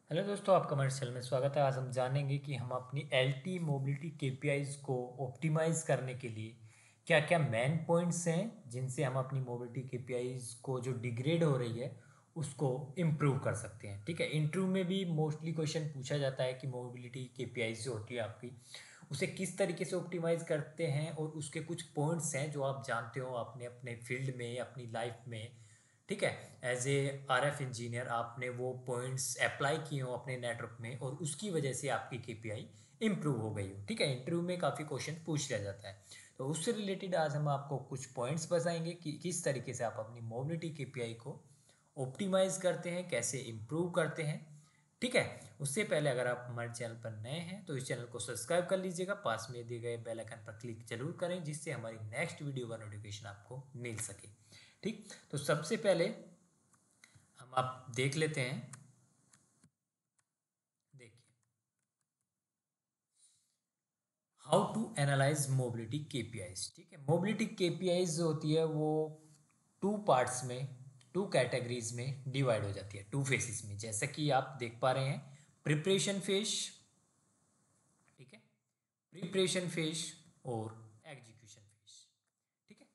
Hello दोस्तों, आपका हमारे चैनल में स्वागत है। आज हम जानेंगे कि हम अपनी एलटी मोबिलिटी केपीआईज को ऑप्टिमाइज करने के लिए क्या क्या मेन पॉइंट्स हैं जिनसे हम अपनी मोबिलिटी केपीआईज को जो डिग्रेड हो रही है उसको इम्प्रूव कर सकते हैं। ठीक है, इंटरव्यू में भी मोस्टली क्वेश्चन पूछा जाता है कि मोबिलिटी केपीआईज जो होती है आपकी, उसे किस तरीके से ऑप्टिमाइज करते हैं और उसके कुछ पॉइंट्स हैं जो आप जानते हो अपने अपने फील्ड में, अपनी लाइफ में। ठीक है, एज ए आरएफ इंजीनियर आपने वो पॉइंट्स अप्लाई किए हो अपने नेटवर्क में और उसकी वजह से आपकी केपीआई इंप्रूव हो गई हो। ठीक है, इंटरव्यू में काफ़ी क्वेश्चन पूछ लिया जाता है, तो उससे रिलेटेड आज हम आपको कुछ पॉइंट्स बताएंगे कि किस तरीके से आप अपनी मोबिलिटी केपीआई को ऑप्टिमाइज करते हैं, कैसे इम्प्रूव करते हैं। ठीक है, उससे पहले अगर आप हमारे चैनल पर नए हैं तो इस चैनल को सब्सक्राइब कर लीजिएगा, पास में दिए गए बेल आइकन पर क्लिक जरूर करें जिससे हमारी नेक्स्ट वीडियो का नोटिफिकेशन आपको मिल सके। ठीक, तो सबसे पहले हम आप देख लेते हैं। देखिए, how to analyse mobility KPIs. ठीक है, मोबिलिटी केपीआईज जो होती है वो टू पार्ट्स में, टू कैटेगरीज में डिवाइड हो जाती है, टू फेसेस में, जैसा कि आप देख पा रहे हैं। प्रिपरेशन फेज, ठीक है, प्रिपरेशन फेज और एग्जीक्यूशन फेज। ठीक है,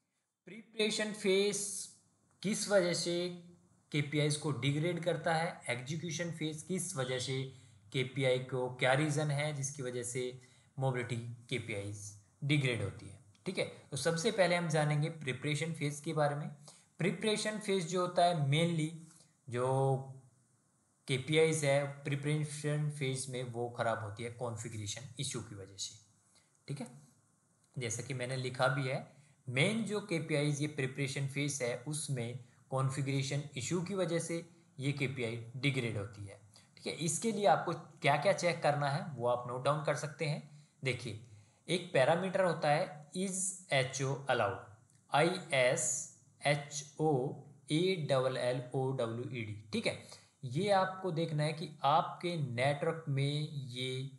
प्रिपरेशन फेज किस वजह से केपीआईज को डिग्रेड करता है, एग्जीक्यूशन फेज किस वजह से केपीआई को, क्या रीज़न है जिसकी वजह से मोबिलिटी केपीआईज डिग्रेड होती है। ठीक है, तो सबसे पहले हम जानेंगे प्रिपरेशन फेज के बारे में। प्रिपरेशन फेज जो होता है मेनली जो केपीआईज है प्रिपरेशन फेज में वो ख़राब होती है कॉन्फ़िगरेशन इशू की वजह से। ठीक है, जैसा कि मैंने लिखा भी है, मेन जो केपीआईज ये प्रिपरेशन फेज है उसमें कॉन्फ़िगरेशन इशू की वजह से ये केपीआई डिग्रेड होती है। ठीक है, इसके लिए आपको क्या क्या चेक करना है वो आप नोट डाउन कर सकते हैं। देखिए, एक पैरामीटर होता है is H O allowed, ISHOALLOWED। ठीक है, ये आपको देखना है कि आपके नेटवर्क में ये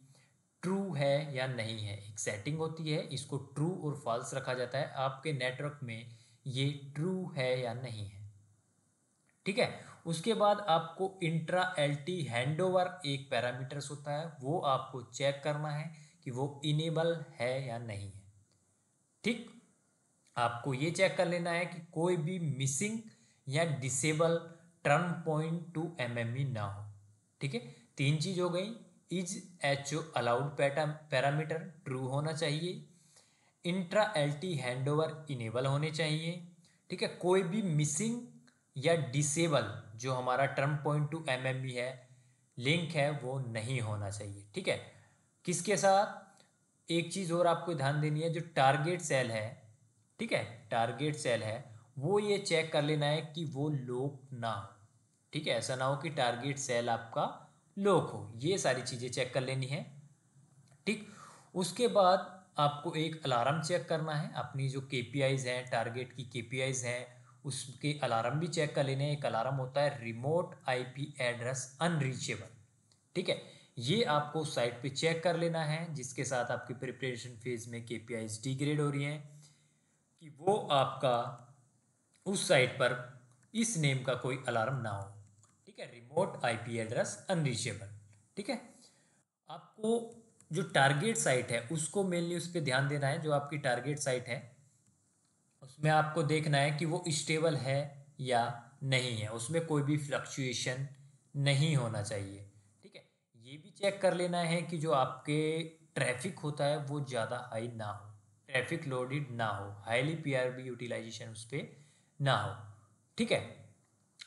ट्रू है या नहीं है। एक सेटिंग होती है, इसको ट्रू और फॉल्स रखा जाता है, आपके नेटवर्क में ये ट्रू है या नहीं है। ठीक है, उसके बाद आपको इंट्रा एलटी हैंडओवर एक पैरामीटर्स होता है, वो आपको चेक करना है कि वो इनेबल है या नहीं है। ठीक, आपको ये चेक कर लेना है कि कोई भी मिसिंग या disable turn point to MME ना हो। ठीक है, तीन चीज हो गई। Is H O allowed parameter true होना चाहिए, इंट्रा एलटी हैंडओवर इनेबल होने चाहिए। ठीक है, कोई भी मिसिंग या डिसेबल जो हमारा टर्म पॉइंट टू एमएमई है, लिंक है, वो नहीं होना चाहिए। ठीक है, किसके साथ, एक चीज़ और आपको ध्यान देनी है, जो टारगेट सेल है, ठीक है, टारगेट सेल है, वो ये चेक कर लेना है कि वो लॉक ना हो। ठीक है, ऐसा ना हो कि टारगेट सेल आपका लॉक हो, ये सारी चीज़ें चेक कर लेनी है। ठीक, उसके बाद आपको एक अलार्म चेक करना है, अपनी जो केपीआईज हैं, टारगेट की केपीआईज हैं, उसके अलार्म भी चेक कर लेने हैं। एक अलार्म होता है रिमोट आईपी एड्रेस अनरीचेबल। ठीक है, ये आपको साइट पे चेक कर लेना है जिसके साथ आपकी प्रिपरेशन फेज में केपीआईज डिग्रेड हो रही हैं, कि वो आपका उस साइट पर इस नेम का कोई अलार्म ना हो। ठीक है, रिमोट आईपी एड्रेस अनरीचेबल। ठीक है, आपको जो टारगेट साइट है उसको मेनली उस पर ध्यान देना है। जो आपकी टारगेट साइट है उसमें आपको देखना है कि वो स्टेबल है या नहीं है, उसमें कोई भी फ्लक्चुएशन नहीं होना चाहिए। ठीक है, ये भी चेक कर लेना है कि जो आपके ट्रैफिक होता है वो ज़्यादा हाई ना हो, ट्रैफिक लोडेड ना हो, हाईली पीआरबी यूटिलाइजेशन उस पर ना हो। ठीक है,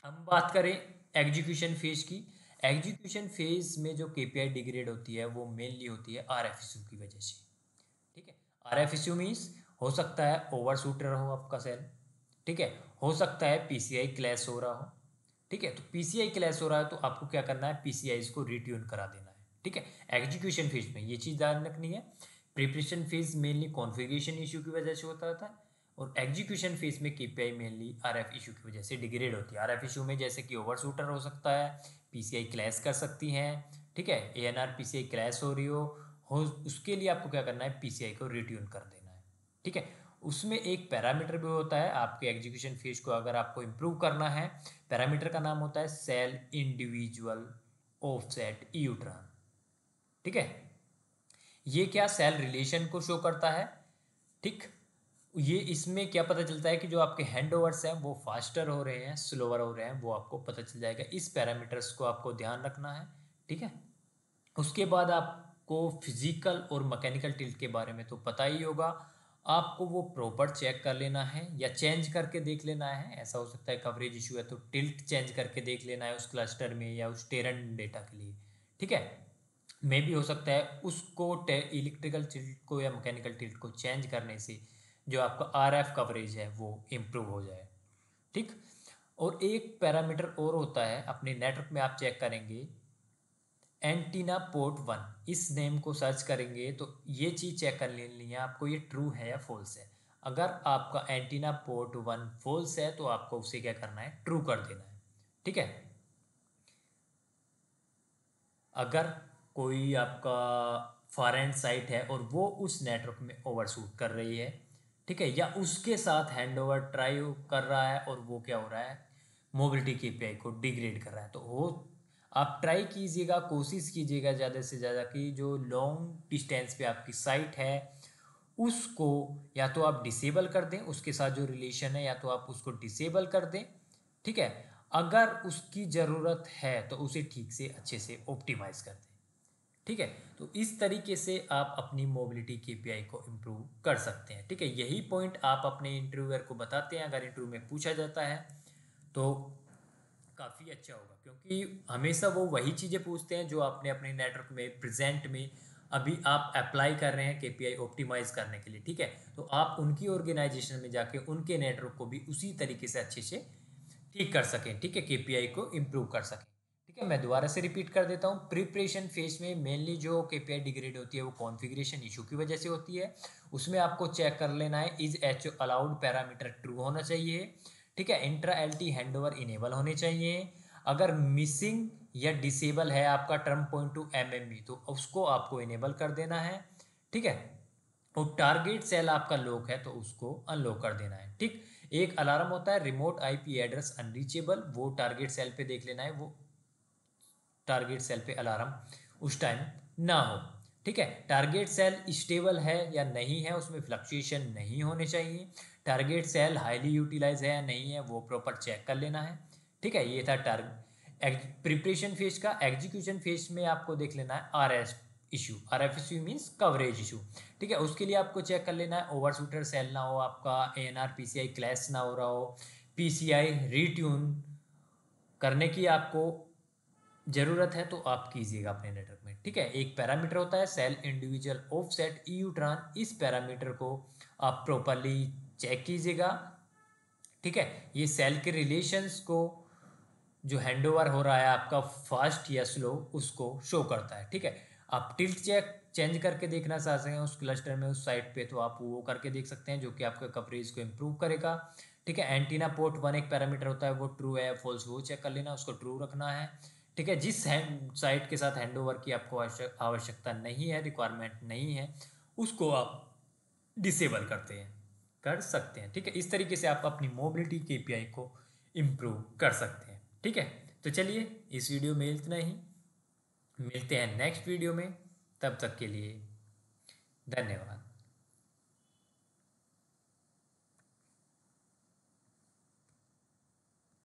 हम बात करें एग्जीक्यूशन फेज की। एग्जीक्यूशन फेज में जो केपीआई डिग्रेड होती है वो मेनली होती है आरएफ इशू की वजह से। ठीक है, आरएफ इशू मीन्स हो सकता है ओवर शूटर हो आपका सेल। ठीक है, हो सकता है पीसीआई क्लैश हो रहा हो। ठीक है, तो पीसीआई क्लैश हो रहा है तो आपको क्या करना है, पीसीआई को रिट्यून करा देना है। ठीक है, एग्जीक्यूशन फेज में ये चीज़ ध्यान रखनी है। Preparation phase mainly configuration issue की वजह से होता था, और एग्जीक्यूशन फेज में केपीआई मेनली आरएफ इशू की वजह से डिग्रेड होती है। आरएफ इशू में जैसे कि ओवर शूटर हो सकता है, पीसीआई क्लैश कर सकती हैं। ठीक है, एएनआर पीसीआई क्लैश हो रही हो, उसके लिए आपको क्या करना है, पीसीआई को रिट्यून कर देना है। ठीक है, उसमें एक पैरामीटर भी होता है आपके एग्जीक्यूशन फेज को अगर आपको इम्प्रूव करना है, पैरामीटर का नाम होता है सेल इंडिविजुअल ऑफसेट ईयू ट्रान। ठीक है, ये क्या सेल रिलेशन को शो करता है। ठीक, ये इसमें क्या पता चलता है कि जो आपके हैंड ओवर्स हैं वो फास्टर हो रहे हैं स्लोअर हो रहे हैं, वो आपको पता चल जाएगा। इस पैरामीटर्स को आपको ध्यान रखना है। ठीक है, उसके बाद आपको फिजिकल और मैकेनिकल टिल्ट के बारे में तो पता ही होगा। आपको वो प्रॉपर चेक कर लेना है या चेंज करके देख लेना है। ऐसा हो सकता है कवरेज इशू है तो टिल्ट चेंज करके देख लेना है उस क्लस्टर में या उस टेरन डेटा के लिए। ठीक है, मे भी हो सकता है उसको इलेक्ट्रिकल टिल्ट को या मैकेनिकल टिल्ट को चेंज करने से जो आपका आरएफ कवरेज है वो इम्प्रूव हो जाए। ठीक, और एक पैरामीटर और होता है अपने नेटवर्क में, आप चेक करेंगे एंटीना पोर्ट 1, इस नेम को सर्च करेंगे तो ये चीज़ चेक कर लेनी है आपको, ये ट्रू है या फॉल्स है। अगर आपका एंटीना पोर्ट 1 फॉल्स है तो आपको उसे क्या करना है, ट्रू कर देना है। ठीक है, अगर कोई आपका फॉरेन साइट है और वो उस नेटवर्क में ओवरशूट कर रही है, ठीक है, या उसके साथ हैंड ओवर ट्राई कर रहा है और वो क्या हो रहा है, मोबिलिटी केपीआई को डिग्रेड कर रहा है, तो वो आप ट्राई कीजिएगा, कोशिश कीजिएगा ज़्यादा से ज़्यादा कि जो लॉन्ग डिस्टेंस पे आपकी साइट है उसको या तो आप डिसेबल कर दें, उसके साथ जो रिलेशन है या तो आप उसको डिसेबल कर दें। ठीक है, अगर उसकी ज़रूरत है तो उसे ठीक से अच्छे से ऑप्टिमाइज़ कर दें। ठीक है, तो इस तरीके से आप अपनी मोबिलिटी केपीआई को इम्प्रूव कर सकते हैं। ठीक है, यही पॉइंट आप अपने इंटरव्यूअर को बताते हैं, अगर इंटरव्यू में पूछा जाता है तो काफ़ी अच्छा होगा, क्योंकि हमेशा वो वही चीज़ें पूछते हैं जो आपने अपने नेटवर्क में प्रेजेंट में अभी आप अप्लाई कर रहे हैं केपीआई ऑप्टिमाइज़ करने के लिए। ठीक है, तो आप उनकी ऑर्गेनाइजेशन में जाके उनके नेटवर्क को भी उसी तरीके से अच्छे से ठीक कर सकें। ठीक है, केपीआई को इम्प्रूव कर सकें। ठीक है, मैं दोबारा से रिपीट कर देता हूँ। प्रिपरेशन फेज में मेनली जो केपीआई डिग्रेड होती है वो कॉन्फ़िगरेशन इशू की वजह से होती है। उसमें आपको चेक कर लेना है is H allowed parameter true होना चाहिए। ठीक है, इंट्रा एलटी हैंडओवर इनेबल होने चाहिए। अगर मिसिंग या डिसेबल है आपका टर्म पॉइंट टू एमएमई तो उसको आपको इनेबल कर देना है। ठीक है, और टारगेट सेल आपका लॉक है तो उसको अनलॉक कर देना है। ठीक, एक अलार्म होता है रिमोट आईपी एड्रेस अनरीचेबल, वो टारगेट सेल पे देख लेना है, वो टारगेट सेल पे अलार्म उस टाइम ना हो। ठीक है, टारगेट सेल स्टेबल है या नहीं है, उसमें फ्लक्चुएशन नहीं होने चाहिए। टारगेट सेल हाईली यूटिलाइज है या नहीं है वो प्रॉपर चेक कर लेना है। ठीक है, ये था प्रिपरेशन फेज का। एग्जीक्यूशन फेज में आपको देख लेना है R S issue, R F issue means coverage issue. ठीक है, उसके लिए आपको चेक कर लेना है ओवरशूटर सेल ना हो, आपका A N R P C I clash ना हो रहा हो, पी सी आई रीट्यून करने की आपको ज़रूरत है तो आप कीजिएगा अपने नेटवर्क में। ठीक है, एक पैरामीटर होता है सेल इंडिविजुअल ऑफसेट ईयू ट्रान, इस पैरामीटर को आप प्रॉपरली चेक कीजिएगा। ठीक है, ये सेल के रिलेशंस को जो हैंडओवर हो रहा है आपका फास्ट या स्लो उसको शो करता है। ठीक है, आप टिल्ट चेक चेंज करके देखना चाहते हैं उस क्लस्टर में उस साइट पे तो आप वो करके देख सकते हैं, जो कि आपका कवरेज को इम्प्रूव करेगा। ठीक है, एंटीना पोर्ट 1 एक पैरामीटर होता है, वो ट्रू है फॉल्स वो चेक कर लेना, उसको ट्रू रखना है। ठीक है, जिस हैंड साइट के साथ हैंडओवर की आपको आवश्यकता नहीं है, रिक्वायरमेंट नहीं है, उसको आप डिसेबल कर सकते हैं। ठीक है, इस तरीके से आप अपनी मोबिलिटी केपीआई को इम्प्रूव कर सकते हैं। ठीक है, तो चलिए इस वीडियो में इतना ही, मिलते हैं नेक्स्ट वीडियो में, तब तक के लिए धन्यवाद।